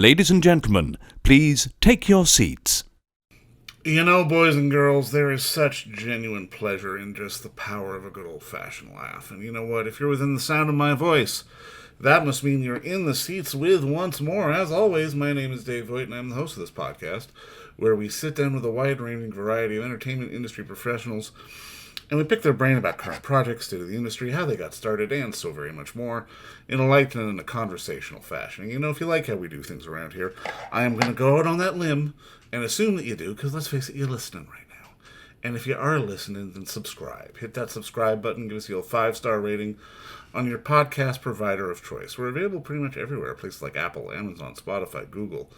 Ladies and gentlemen, please take your seats. You know, boys and girls, there is such genuine pleasure in just the power of a good old-fashioned laugh. And you know what? If you're within the sound of my voice, that must mean you're in the seats with once more. As always, my name is Dave Voigt, and I'm the host of this podcast, where we sit down with a wide-ranging variety of entertainment industry professionals, and we pick their brain about current projects, state of the industry, how they got started, and so very much more, in a light and in a conversational fashion. And you know, if you like how we do things around here, I am going to go out on that limb and assume that you do, because let's face it, you're listening right now. And if you are listening, then subscribe. Hit that subscribe button, give us a 5-star rating on your podcast provider of choice. We're available pretty much everywhere, places like Apple, Amazon, Spotify, Google.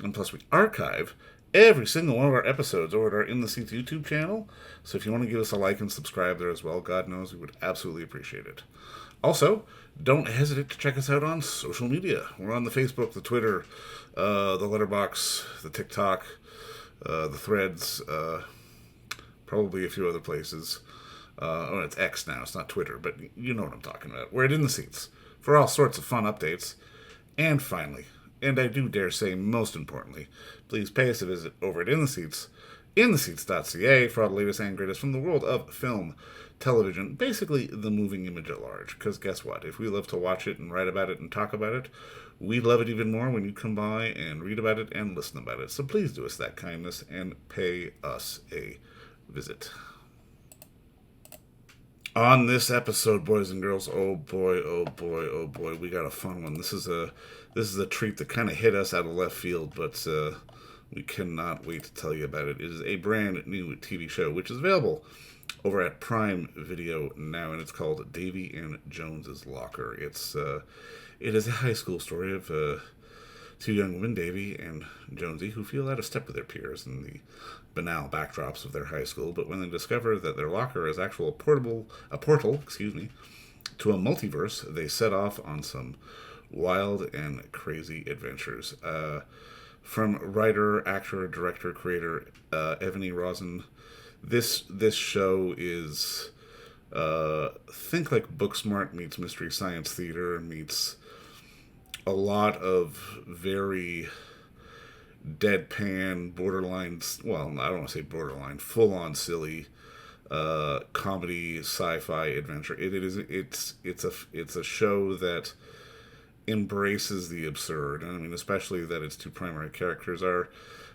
And plus, we archive every single one of our episodes over at our In the Seats YouTube channel. So if you want to give us a like and subscribe there as well, God knows we would absolutely appreciate it. Also, don't hesitate to check us out on social media. We're on the Facebook, the Twitter, the Letterboxd, the TikTok, the Threads, probably a few other places. It's X now, it's not Twitter, but you know what I'm talking about. We're at In the Seats for all sorts of fun updates. And finally, and I do dare say most importantly, please pay us a visit over at In the Seats, intheseats.ca, for all the latest and greatest from the world of film, television, basically the moving image at large. Because guess what? If we love to watch it and write about it and talk about it, we love it even more when you come by and read about it and listen about it. So please do us that kindness and pay us a visit. On this episode, boys and girls, oh boy, oh boy, oh boy, we got a fun one. This is a treat that kind of hit us out of left field, but we cannot wait to tell you about it. It is a brand new TV show, which is available over at Prime Video now, and it's called Davey and Jones's Locker. It is a high school story of two young women, Davey and Jonesie, who feel out of step with their peers in the banal backdrops of their high school, but when they discover that their locker is a portal, to a multiverse, they set off on some wild and crazy adventures. From writer, actor, director, creator Evany Rosen, this show is think like Booksmart meets Mystery Science Theater meets a lot of very deadpan, borderline, well, I don't want to say borderline, full-on silly comedy, sci-fi adventure. It's a show that embraces the absurd. And I mean, especially that its two primary characters are,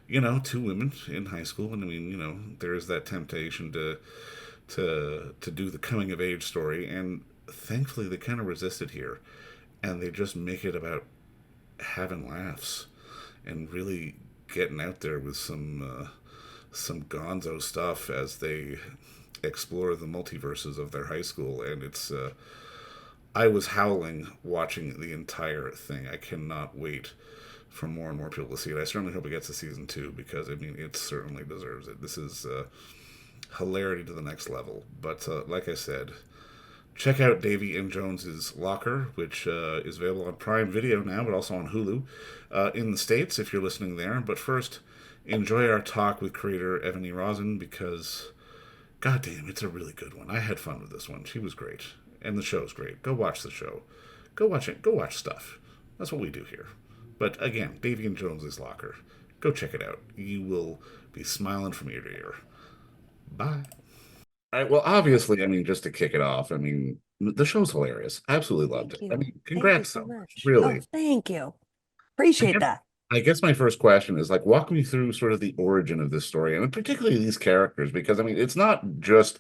you know, two women in high school. And I mean, you know, there is that temptation to do the coming of age story. And thankfully, they kind of resist it here, and they just make it about having laughs and really getting out there with some gonzo stuff as they explore the multiverses of their high school. And it's I was howling watching the entire thing. I cannot wait for more and more people to see it. I certainly hope it gets a season 2, because I mean, it certainly deserves it. This is hilarity to the next level. But like I said, check out Davey and Jones's Locker, which is available on Prime Video now, but also on Hulu in the States if you're listening there. But first, enjoy our talk with creator Evany Rosen, because, goddamn, it's a really good one. I had fun with this one. She was great. And the show's great. Go watch the show. Go watch it. Go watch stuff. That's what we do here. But again, Davey and Jones's Locker. Go check it out. You will be smiling from ear to ear. Bye. All right. Well, obviously, I mean, just to kick it off, I mean, the show's hilarious. Absolutely loved it. I mean, congrats so so much. really. Oh, thank you. Appreciate that. I guess my first question is, like, walk me through sort of the origin of this story, and particularly these characters, because I mean, it's not just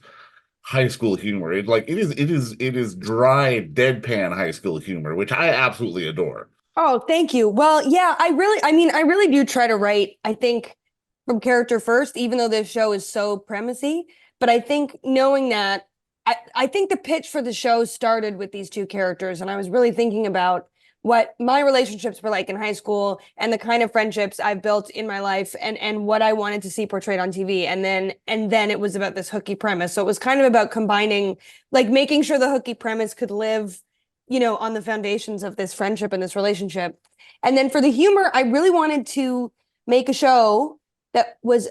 high school humor. It is dry, deadpan high school humor, which I absolutely adore. Oh, thank you. Well, yeah, I really do try to write, I think, from character first, even though this show is so premisey. But I think knowing that, I think the pitch for the show started with these two characters, and I was really thinking about what my relationships were like in high school and the kind of friendships I've built in my life, and what I wanted to see portrayed on TV. And then it was about this hooky premise. So it was kind of about combining, like, making sure the hooky premise could live, you know, on the foundations of this friendship and this relationship. And then for the humor, I really wanted to make a show that was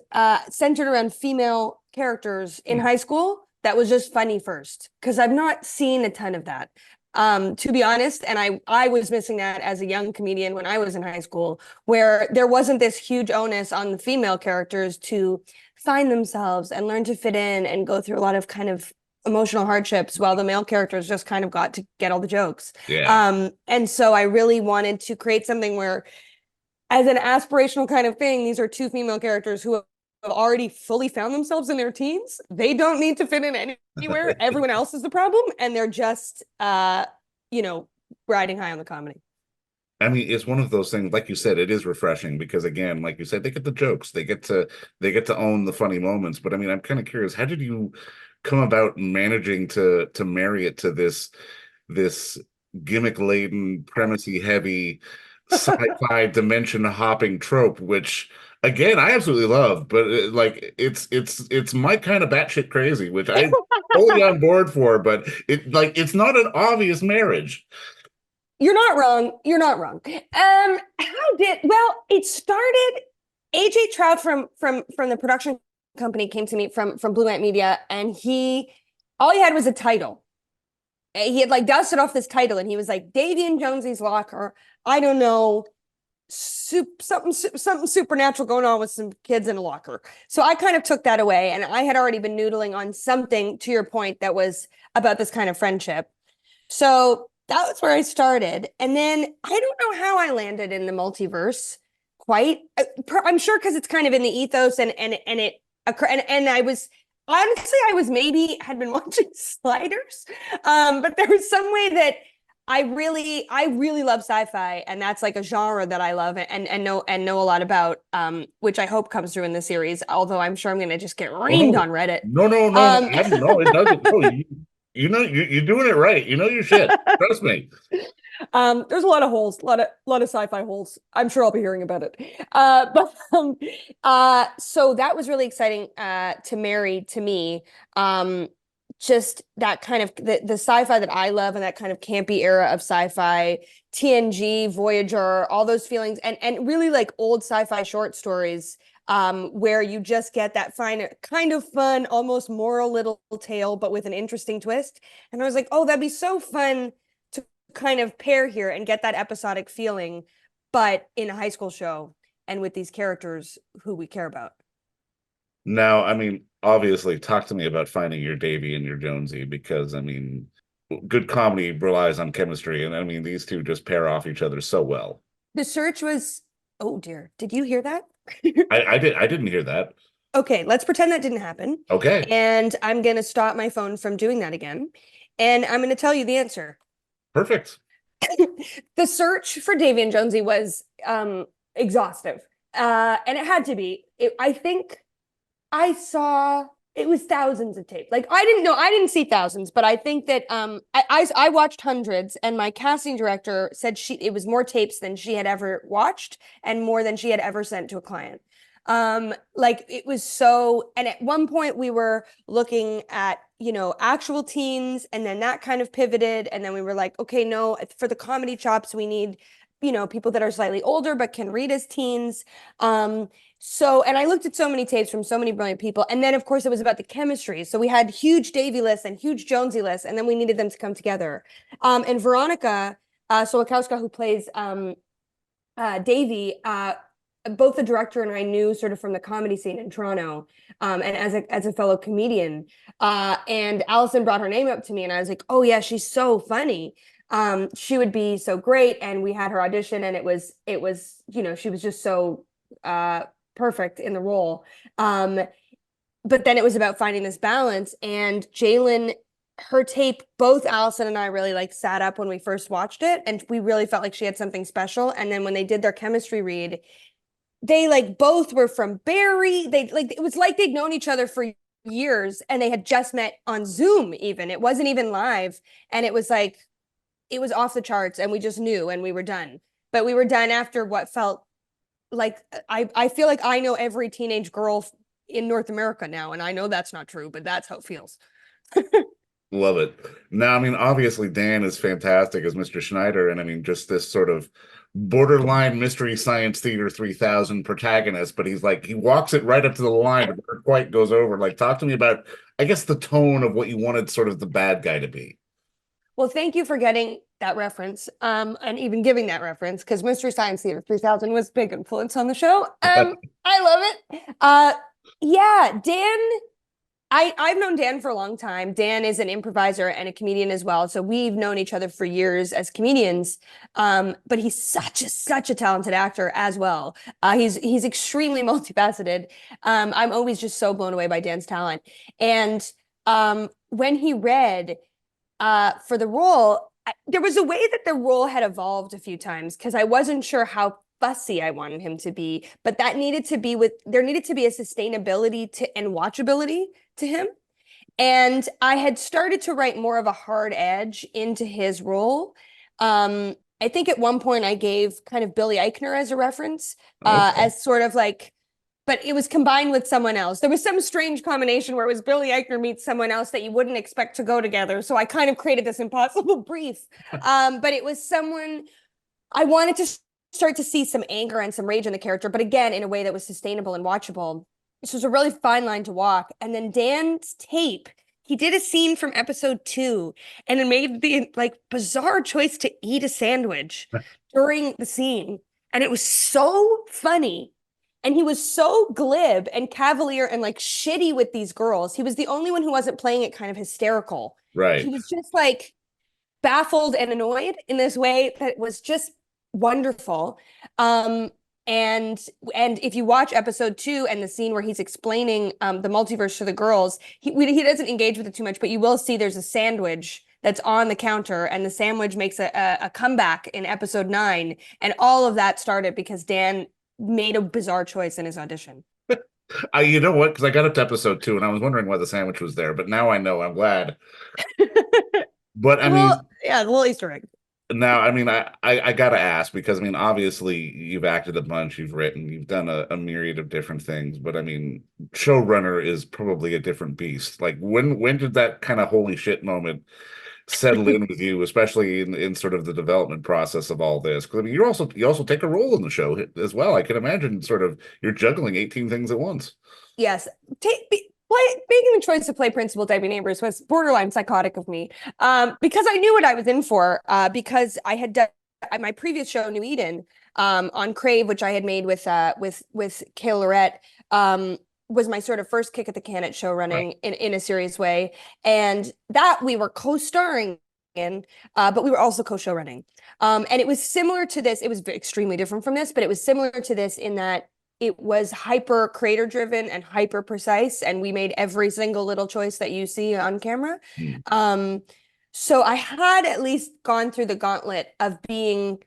centered around female characters in high school that was just funny first, because I've not seen a ton of that. to be honest. And I was missing that as a young comedian when I was in high school, where there wasn't this huge onus on the female characters to find themselves and learn to fit in and go through a lot of kind of emotional hardships, while the male characters just kind of got to get all the jokes. Yeah. And so I really wanted to create something where, as an aspirational kind of thing, these are two female characters who have already fully found themselves in their teens. They don't need to fit in anywhere. Everyone else is the problem, and they're just, riding high on the comedy. I mean, it's one of those things, like you said, it is refreshing because, again, like you said, they get the jokes, they get to own the funny moments. But I mean, I'm kind of curious, how did you come about managing to marry it to this gimmick laden, premisey heavy, sci-fi dimension hopping trope, which again I absolutely love, but it's my kind of batshit crazy, which I'm totally on board for. But it's not an obvious marriage. You're not wrong. You're not wrong. It started. AJ Trout from the production company came to me from Blue Ant Media, and all he had was a title. He had like dusted off this title, and he was like, Davey and Jonesie's Locker. I don't know, something supernatural going on with some kids in a locker. So I kind of took that away, and I had already been noodling on something, to your point, that was about this kind of friendship. So that was where I started. And then I don't know how I landed in the multiverse quite. I'm sure because it's kind of in the ethos, and I was honestly, had been watching Sliders, but there was some way that I really love sci-fi, and that's like a genre that I love and know a lot about, which I hope comes through in the series. Although I'm sure I'm going to just get reamed on Reddit. No, it doesn't. No, you're doing it right. You know your shit. Trust me. There's a lot of holes, a lot of sci-fi holes. I'm sure I'll be hearing about it. So that was really exciting to marry to me. Just that kind of the sci-fi that I love, and that kind of campy era of sci-fi, TNG, Voyager, all those feelings, and really like old sci-fi short stories, where you just get that fine, kind of fun, almost moral little tale, but with an interesting twist. And I was like, oh, that'd be so fun to kind of pair here and get that episodic feeling, but in a high school show and with these characters who we care about. Now, I mean, obviously, talk to me about finding your Davey and your Jonesie, because I mean, good comedy relies on chemistry, and I mean, these two just pair off each other so well. The search was, oh dear, did you hear that? I didn't hear that. Okay, let's pretend that didn't happen. Okay. And I'm going to stop my phone from doing that again. And I'm going to tell you the answer. Perfect. The search for Davey and Jonesie was exhaustive. And it had to be. I think I saw, it was thousands of tapes. Like, I didn't see thousands, but I think that I watched hundreds, and my casting director said it was more tapes than she had ever watched and more than she had ever sent to a client. Like, it was so, and at one point we were looking at, actual teens, and then that kind of pivoted, and then we were like, okay, no, for the comedy chops, we need, people that are slightly older but can read as teens. So, and I looked at so many tapes from so many brilliant people. And then, of course, it was about the chemistry. So we had huge Davey lists and huge Jonesie lists, and then we needed them to come together. And Veronica Solakowska, who plays Davey, both the director and I knew sort of from the comedy scene in Toronto, and as a fellow comedian. And Allison brought her name up to me, and I was like, oh yeah, she's so funny. She would be so great. And we had her audition, and it was, she was just so perfect in the role. But then it was about finding this balance, and Jalen, her tape, both Allison and I really sat up when we first watched it, and we really felt like she had something special. And then when they did their chemistry read, they both were from Barrie. It was like they'd known each other for years, and they had just met on Zoom. Even it wasn't even live, and it was off the charts, and we just knew, and we were done. But we were done after what felt like, I feel like I know every teenage girl in North America now, and I know that's not true, but that's how it feels. Love it. Now, I mean, obviously Dan is fantastic as Mr. Schneider, and I mean, just this sort of borderline Mystery Science Theater 3000 protagonist, but he walks it right up to the line, but never quite goes over. Talk to me about, I guess, the tone of what you wanted sort of the bad guy to be. Well, thank you for getting that reference, and even giving that reference, because Mystery Science Theater 3000 was a big influence on the show. I love it. Yeah, Dan. I've known Dan for a long time. Dan is an improviser and a comedian as well. So we've known each other for years as comedians. But he's such a talented actor as well. He's extremely multifaceted. I'm always just so blown away by Dan's talent. And when he read for the role, there was a way that the role had evolved a few times because I wasn't sure how fussy I wanted him to be, but there needed to be a sustainability and watchability to him. And I had started to write more of a hard edge into his role. I think at one point I gave kind of Billy Eichner as a reference, as sort of like, but it was combined with someone else. There was some strange combination where it was Billy Eichner meets someone else that you wouldn't expect to go together. So I kind of created this impossible brief. But it was someone I wanted to start to see some anger and some rage in the character, but again, in a way that was sustainable and watchable. This was a really fine line to walk. And then Dan's tape, he did a scene from episode 2 and it made the like bizarre choice to eat a sandwich during the scene. And it was so funny. And he was so glib and cavalier and like shitty with these girls. He was the only one who wasn't playing it kind of hysterical. Right. He was just like baffled and annoyed in this way that was just wonderful. And if you watch episode 2 and the scene where he's explaining the multiverse to the girls, he doesn't engage with it too much, but you will see there's a sandwich that's on the counter, and the sandwich makes a comeback in episode 9, and all of that started because Dan made a bizarre choice in his audition. You know what? Because I got up to episode 2 and I was wondering why the sandwich was there, but now I know. I'm glad. But I mean, yeah, the little Easter egg. now, I mean, I gotta ask because I mean, obviously, you've acted a bunch, you've written, you've done a myriad of different things, but I mean, showrunner is probably a different beast. Like, when did that kind of holy shit moment settle in with you, especially in sort of the development process of all this? Because I mean, you also take a role in the show as well. I can imagine sort of you're juggling 18 things at once. Yes, making the choice to play Principal Debbie Neighbors was borderline psychotic of me, because I knew what I was in for, because I had done my previous show, New Eden, on Crave, which I had made with Kayla Lorette, was my sort of first kick at the can at show running in a serious way. And that we were co-starring in, but we were also co-show running. And it was similar to this. It was extremely different from this, but it was similar to this in that it was hyper creator driven and hyper precise, and we made every single little choice that you see on camera. So I had at least gone through the gauntlet of being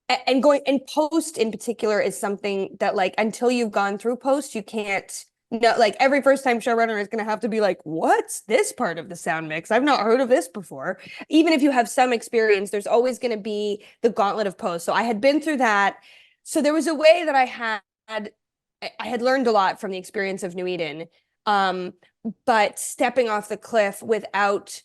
and going, and post in particular is something that, like, until you've gone through post, you can't know. Like, every first time showrunner is going to have to be like, what's this part of the sound mix? I've not heard of this before. Even if you have some experience, there's always going to be the gauntlet of post. So I had been through that. So there was a way that I had learned a lot from the experience of New Eden, but stepping off the cliff without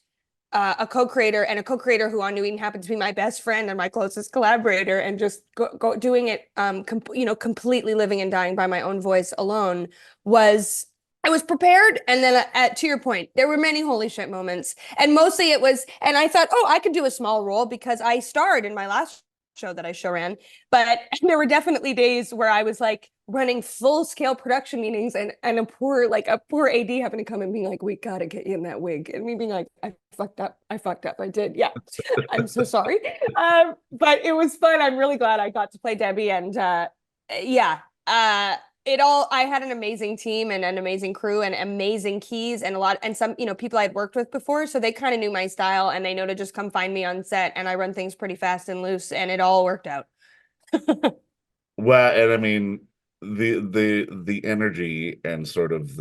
a co-creator who on New Eden happens to be my best friend and my closest collaborator, and just go doing it, completely living and dying by my own voice alone, I was prepared. And then to your point, there were many holy shit moments, and mostly it was, and I thought, oh, I could do a small role because I starred in my last show that I show ran, but there were definitely days where I was like running full scale production meetings, and a poor AD having to come and being like, we gotta get you in that wig, and me being like, I fucked up, I did, yeah. I'm so sorry. But it was fun. I'm really glad I got to play Debbie, and I had an amazing team and an amazing crew and amazing keys and some, people I had worked with before. So they kind of knew my style, and they know to just come find me on set, and I run things pretty fast and loose, and it all worked out. Well, and I mean, the energy and sort of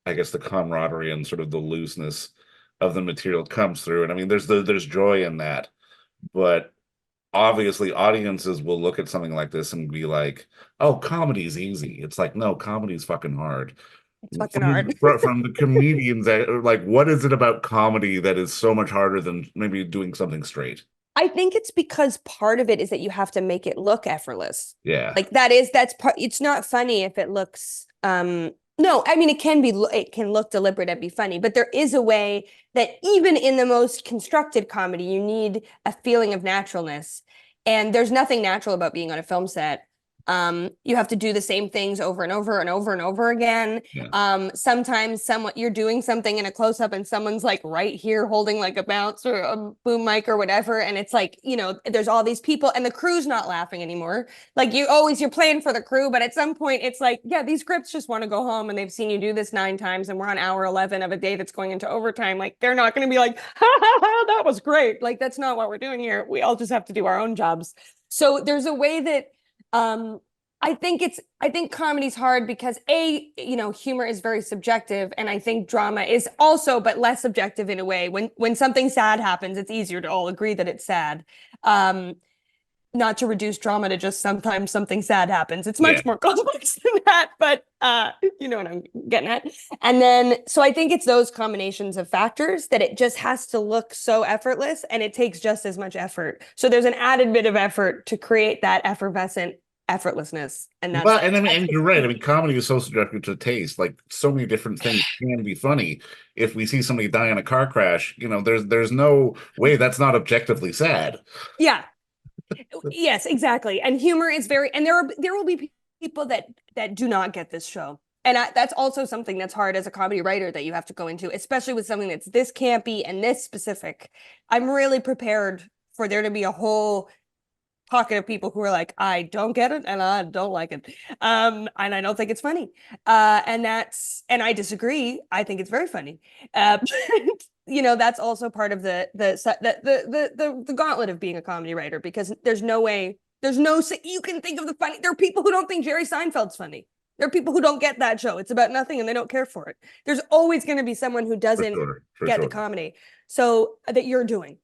I guess the camaraderie and sort of the looseness of the material comes through. And I mean, there's joy in that, but obviously audiences will look at something like this and be like, oh, comedy's easy. It's like, no, comedy's fucking hard. It's fucking hard. From the comedians that are like, what is it about comedy that is so much harder than maybe doing something straight? I think it's because part of it is that you have to make it look effortless. Yeah. Like that's part. It's not funny if it looks No, I mean, it can look deliberate and be funny, but there is a way that even in the most constructed comedy, you need a feeling of naturalness. And there's nothing natural about being on a film set. You have to do the same things over and over and over and over again. Yeah. Sometimes you're doing something in a close up and someone's like right here holding like a bounce or a boom mic or whatever. And it's like, there's all these people and the crew's not laughing anymore. Like you're playing for the crew, but at some point it's like, yeah, these scripts just want to go home and they've seen you do this 9 times and we're on hour 11 of a day that's going into overtime. Like they're not going to be like, ha ha ha, that was great. Like that's not what we're doing here. We all just have to do our own jobs. So there's a way that I think comedy's hard because humor is very subjective, and I think drama is also, but less subjective in a way. When something sad happens, it's easier to all agree that it's sad. Not to reduce drama to just sometimes something sad happens. It's much more complex than that, but you know what I'm getting at. And then, so I think it's those combinations of factors that it just has to look so effortless, and it takes just as much effort. So there's an added bit of effort to create that effervescent effortlessness, and that's. Well, and I mean, and you're right. I mean, comedy is so subjective to taste. Like, so many different things can be funny. If we see somebody die in a car crash, there's no way that's not objectively sad. Yeah. Yes, exactly. And humor is and there will be people that do not get this show. And that's also something that's hard as a comedy writer that you have to go into, especially with something that's this campy and this specific. I'm really prepared for there to be a whole pocket of people who are like, I don't get it and I don't like it. And I don't think it's funny. And I disagree. I think it's very funny. That's also part of the gauntlet of being a comedy writer, because there's no you can think of the funny. There are people who don't think Jerry Seinfeld's funny. There are people who don't get that show. It's about nothing and they don't care for it. There's always going to be someone who doesn't get the comedy. So that you're doing.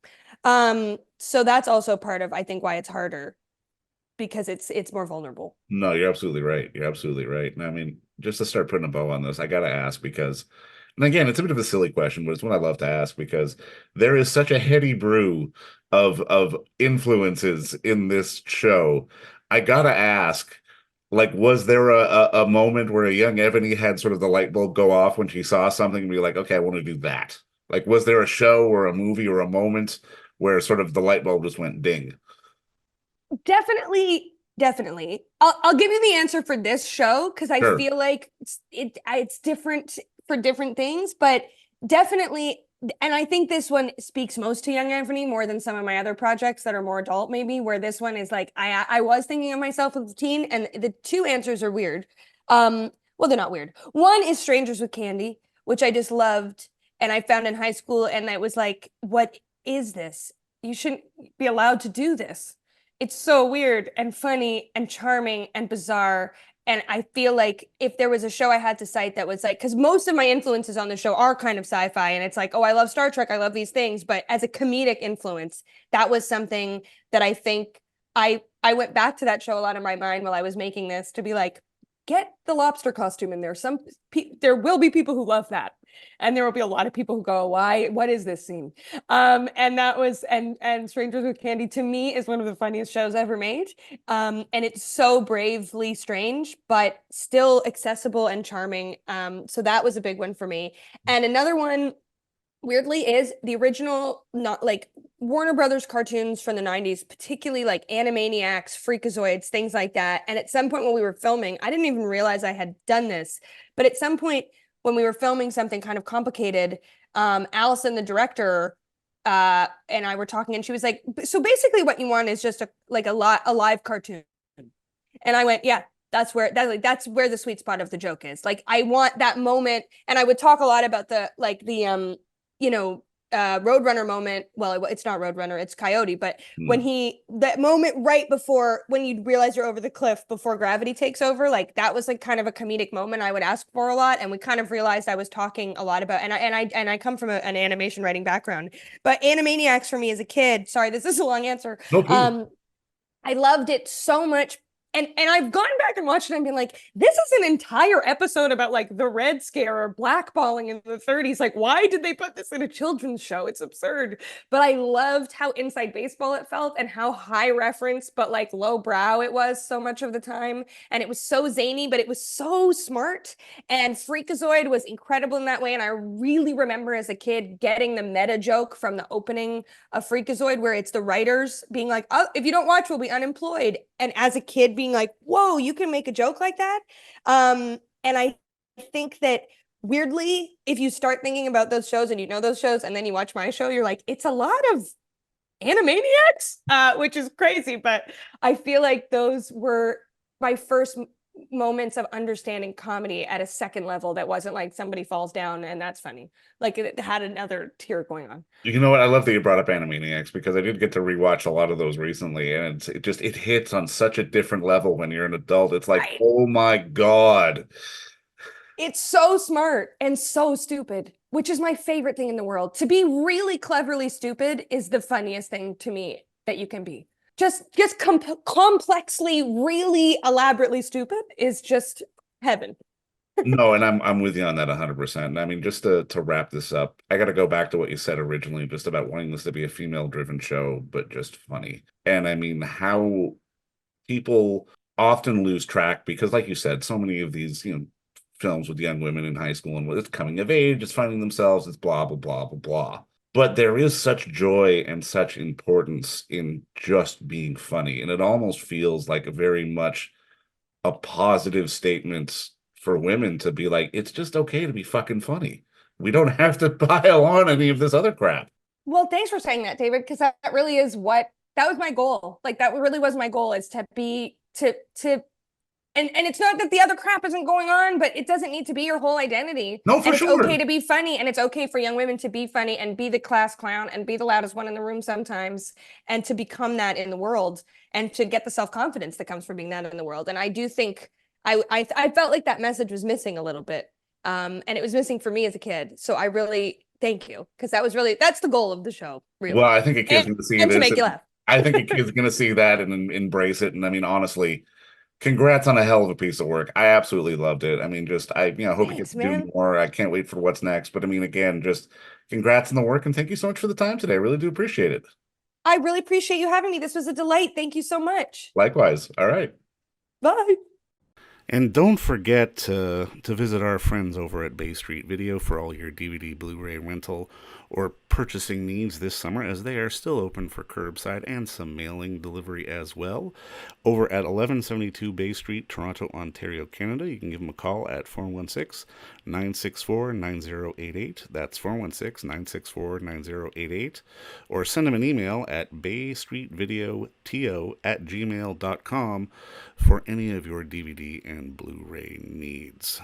So that's also part of, I think, why it's harder, because it's more vulnerable. No, you're absolutely right. You're absolutely right. And I mean, just to start putting a bow on this, I gotta ask because, and again, it's a bit of a silly question, but it's one I love to ask because there is such a heady brew of influences in this show. I gotta ask, like, was there a moment where a young Evany had sort of the light bulb go off when she saw something and be like, okay, I want to do that? Like, was there a show or a movie or a moment where sort of the light bulb just went ding? Definitely. I'll give you the answer for this show because I feel like it's different for different things, but definitely. And I think this one speaks most to young Evany more than some of my other projects that are more adult, maybe, where this one is like, I was thinking of myself as a teen, and the two answers are weird. Well, they're not weird. One is Strangers with Candy, which I just loved, and I found in high school, and I was like, what is this? You shouldn't be allowed to do this. It's so weird and funny and charming and bizarre. And I feel like if there was a show I had to cite that was like, because most of my influences on the show are kind of sci-fi, and it's like, oh, I love Star Trek, I love these things, but as a comedic influence, that was something that I think I went back to that show a lot in my mind while I was making this to be like, get the lobster costume in there. There will be people who love that, and there will be a lot of people who go, why, what is this scene? And that was, and Strangers with Candy to me is one of the funniest shows ever made. And it's so bravely strange, but still accessible and charming. So that was a big one for me. And another one, weirdly, is the original, not like Warner Brothers cartoons from the 90s, particularly like Animaniacs, Freakazoids, things like that. And at some point when we were filming, I didn't even realize I had done this, but at some point when we were filming something kind of complicated, Allison, the director, and I were talking, and she was like, so basically what you want is just a live cartoon. And I went, yeah, that's where the sweet spot of the joke is. Like, I want that moment. And I would talk a lot about the Roadrunner moment. Well, it's not Roadrunner, it's Coyote. But that moment right before, when you realize you're over the cliff before gravity takes over, like that was like kind of a comedic moment I would ask for a lot. And we kind of realized I was talking a lot about, and I come from an animation writing background, but Animaniacs for me as a kid, sorry, this is a long answer. No, I loved it so much and I've gone back and watched it and been like, this is an entire episode about like the Red Scare or blackballing in the 30s. Like, why did they put this in a children's show? It's absurd. But I loved how inside baseball it felt and how high reference, but like low brow it was so much of the time. And it was so zany, but it was so smart. And Freakazoid was incredible in that way. And I really remember as a kid getting the meta joke from the opening of Freakazoid, where it's the writers being like, oh, if you don't watch, we'll be unemployed. And as a kid being like, whoa, you can make a joke like that. And I think that weirdly, if you start thinking about those shows and you know those shows and then you watch my show, you're like, it's a lot of Animaniacs, which is crazy. But I feel like those were my first moments of understanding comedy at a second level that wasn't like somebody falls down and that's funny. Like it had another tier going on. You know what? I love that you brought up Animaniacs because I did get to rewatch a lot of those recently, and it hits on such a different level when you're an adult. It's like, Right. oh my God. It's so smart and so stupid, which is my favorite thing in the world. To be really cleverly stupid is the funniest thing to me that you can be. Just complexly, really elaborately stupid is just heaven. No, and I'm with you on that 100%. And I mean, just to wrap this up, I got to go back to what you said originally, just about wanting this to be a female-driven show, but just funny. And I mean, how people often lose track because, like you said, so many of these, films with young women in high school and it's coming of age, it's finding themselves, it's blah, blah, blah, blah, blah. But there is such joy and such importance in just being funny. And it almost feels like a very much a positive statement for women to be like, it's just okay to be fucking funny. We don't have to pile on any of this other crap. Well, thanks for saying that, David, because that really is that was my goal. Like that really was my goal, is to be to and it's not that the other crap isn't going on, but it doesn't need to be your whole identity. No, for and it's sure. okay to be funny, and it's okay for young women to be funny and be the class clown and be the loudest one in the room sometimes, and to become that in the world and to get the self-confidence that comes from being that in the world. And I do think I felt like that message was missing a little bit. And it was missing for me as a kid. So I really thank you, because that's the goal of the show, really. Well, I think a kid's going to see and this. to make you laugh. I think a kid's going to see that and embrace it. And I mean, honestly, congrats on a hell of a piece of work. I absolutely loved it. I mean, just I hope you get Thanks, to man. do more. I can't wait for what's next. But I mean, again, just congrats on the work and thank you so much for the time today. I really do appreciate it. I really appreciate you having me. This was a delight. Thank you so much. Likewise. All right. Bye. And don't forget to visit our friends over at Bay Street Video for all your DVD, Blu-ray rental, or purchasing needs this summer, as they are still open for curbside and some mailing delivery as well. Over at 1172 Bay Street, Toronto, Ontario, Canada, you can give them a call at 416-964-9088. That's 416-964-9088. Or send them an email at baystreetvideoto@gmail.com for any of your DVD and Blu-ray needs.